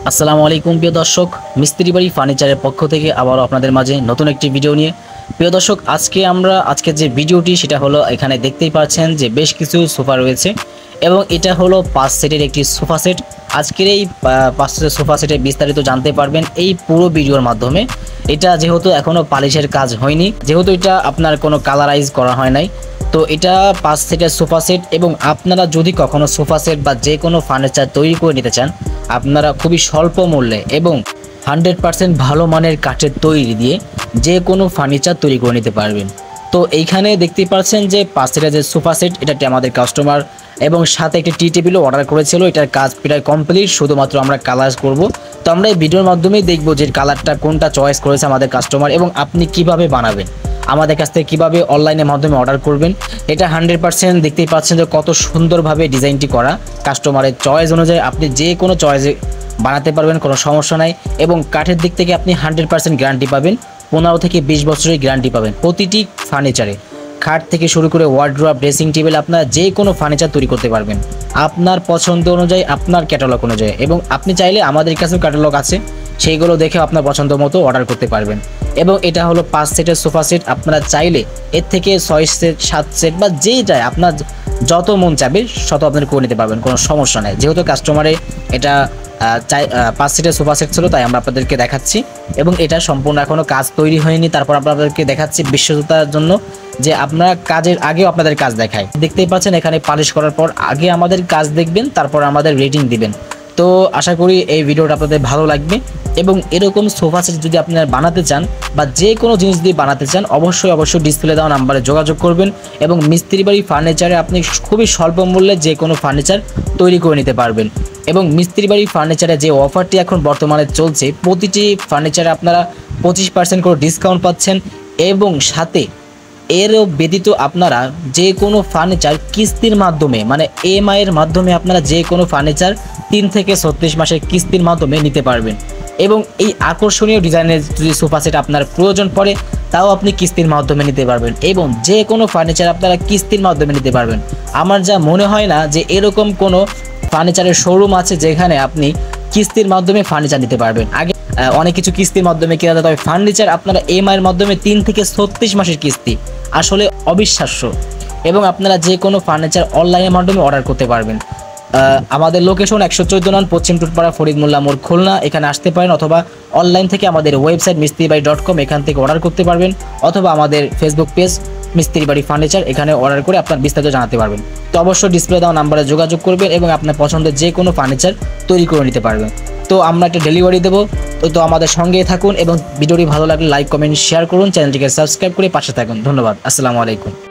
আসসালামু আলাইকুম প্রিয় দর্শক, মিস্ত্রি বাড়ি ফার্নিচারের পক্ষ থেকে আবারও আপনাদের মাঝে নতুন একটি ভিডিও নিয়ে। প্রিয় দর্শক, আজকে যে ভিডিওটি সেটা হলো, এখানে দেখতেই পাচ্ছেন যে বেশ কিছু সোফা রয়েছে এবং এটা হলো 5 সেটের একটি সোফা সেট। আজকের এই 5 সেটের সোফা সেটে বিস্তারিত জানতে পারবেন এই পুরো ভিডিওর মাধ্যমে। এটা যেহেতু এখনও পালিশের কাজ হয়নি, যেহেতু এটা আপনার কোনো কালারাইজ করা হয় নাই, তো এটা 5 সেটের সোফা সেট। এবং আপনারা যদি কখনো সোফা সেট বা যে কোনো ফার্নিচার তৈরি করে নিতে চান, আপনারা খুবই স্বল্প মূল্যে এবং 100% ভালো মানের কাঠের তৈরি দিয়ে যে কোনো ফার্নিচার তৈরি করে নিতে পারবেন। তো এইখানে দেখতেই পাচ্ছেন যে 5 সেটের যে সোফা সেট, এটাতে আমাদের কাস্টমার এবং সাথে একটি টি টেবিলও অর্ডার করেছিল। এটার কাজ প্রায় কমপ্লিট, শুধুমাত্র আমরা কালার করব। তো আমরা এই ভিডিওর মাধ্যমেই দেখব যে কালারটা কোনটা চয়েস করেছে আমাদের কাস্টমার এবং আপনি কিভাবে বানাবেন, আমাদের কাছ থেকে কীভাবে অনলাইনের মাধ্যমে অর্ডার করবেন। এটা 100% দেখতেই পাচ্ছেন যে কত সুন্দরভাবে ডিজাইনটি করা। কাস্টমারের চয়েস অনুযায়ী আপনি যে কোনো চয়েসে বানাতে পারবেন, কোনো সমস্যা নাই। এবং কাঠের দিক থেকে আপনি 100% গ্যারান্টি পাবেন, 15 থেকে 20 বছরের গ্যারান্টি পাবেন প্রতিটি ফার্নিচারে। খাট থেকে শুরু করে ওয়ার্ড্রপ, ড্রেসিং টেবিল, আপনারা যে কোনো ফার্নিচার তৈরি করতে পারবেন আপনার পছন্দ অনুযায়ী, আপনার ক্যাটালগ অনুযায়ী। এবং আপনি চাইলে আমাদের কাছেও ক্যাটালগ আছে, সেইগুলো দেখে আপনার পছন্দ মতো অর্ডার করতে পারবেন। এবং এটা হলো 5 সেটের সোফা সেট। আপনারা চাইলে এর থেকে 6 সেট, 7 সেট বা যেইটাই আপনার যত মন চাবে তত আপনারা করে নিতে পারবেন, কোনো সমস্যা নেই। যেহেতু কাস্টমারে এটা 5 সেটের সোফা সেট ছিল, তাই আমরা আপনাদেরকে দেখাচ্ছি। এবং এটা সম্পূর্ণ এখনও কাজ তৈরি হয়নি, তারপর আপনাদেরকে দেখাচ্ছি বিশ্বস্ততার জন্য যে আপনারা কাজের আগেও আপনাদের কাজ দেখায়। দেখতেই পাচ্ছেন এখানে পালিশ করার পর আগে আমাদের কাজ দেখবেন, তারপর আমাদের রেটিং দিবেন। তো আশা করি এই ভিডিওটা আপনাদের ভালো লাগবে। এবং এরকম সোফা সেট যদি আপনারা বানাতে চান বা যে কোনো জিনিস দিয়ে বানাতে চান, অবশ্যই ডিসপ্লে দেওয়া নাম্বারে যোগাযোগ করবেন। এবং মিস্ত্রি বাড়ি ফার্নিচারে আপনি খুবই স্বল্প মূল্যে যে কোনো ফার্নিচার তৈরি করে নিতে পারবেন। এবং মিস্ত্রি বাড়ি ফার্নিচারে যে অফারটি এখন বর্তমানে চলছে, প্রতিটি ফার্নিচারে আপনারা 25% করে ডিসকাউন্ট পাচ্ছেন। এবং সাথে এরও ব্যতীত আপনারা যে কোনো ফার্নিচার কিস্তির মাধ্যমে, মানে EMI এর মাধ্যমে আপনারা যে কোনো ফার্নিচার 3 থেকে 36 মাসের কিস্তির মাধ্যমে নিতে পারবেন। এবং এই আকর্ষণীয় ডিজাইনের যদি সোফা সেট আপনার প্রয়োজন পড়ে, তাও আপনি কিস্তির মাধ্যমে নিতে পারবেন। এবং যে কোনো ফার্নিচার আপনারা কিস্তির মাধ্যমে নিতে পারবেন। আমার যা মনে হয় না যে এরকম কোনো ফার্নিচারের শোরুম আছে যেখানে আপনি কিস্তির মাধ্যমে ফার্নিচার নিতে পারবেন। আগে অনেক কিছু কিস্তির মাধ্যমে কেনা যায়, তবে ফার্নিচার আপনারা EMI এর মাধ্যমে 3 থেকে 36 মাসের কিস্তি, আসলে অবিশ্বাস্য। এবং আপনারা যে কোনো ফার্নিচার অনলাইনের মাধ্যমে অর্ডার করতে পারবেন। আমাদের লোকেশন 114 নং পশ্চিম টুটপাড়া, ফরিদ মোল্লা মোড়, খুলনা। এখানে আসতে পারেন, অথবা অনলাইন থেকে আমাদের ওয়েবসাইট mistribai.com, এখান থেকে অর্ডার করতে পারবেন। অথবা আমাদের ফেসবুক পেজ মিস্ত্রি বাড়ি ফার্নিচার, এখানে অর্ডার করে আপনার বিস্তারিত জানাতে পারবেন। তো অবশ্যই ডিসপ্লে দেওয়া নাম্বারে যোগাযোগ করবেন এবং আপনার পছন্দের যে কোনো ফার্নিচার তৈরি করে নিতে পারবেন। তো আমরা একটা ডেলিভারি দেবো। তো আমাদের সঙ্গেই থাকুন এবং ভিডিওটি ভালো লাগলে লাইক, কমেন্ট, শেয়ার করুন। চ্যানেলটিকে সাবস্ক্রাইব করে পাশে থাকুন। ধন্যবাদ। আসসালামু আলাইকুম।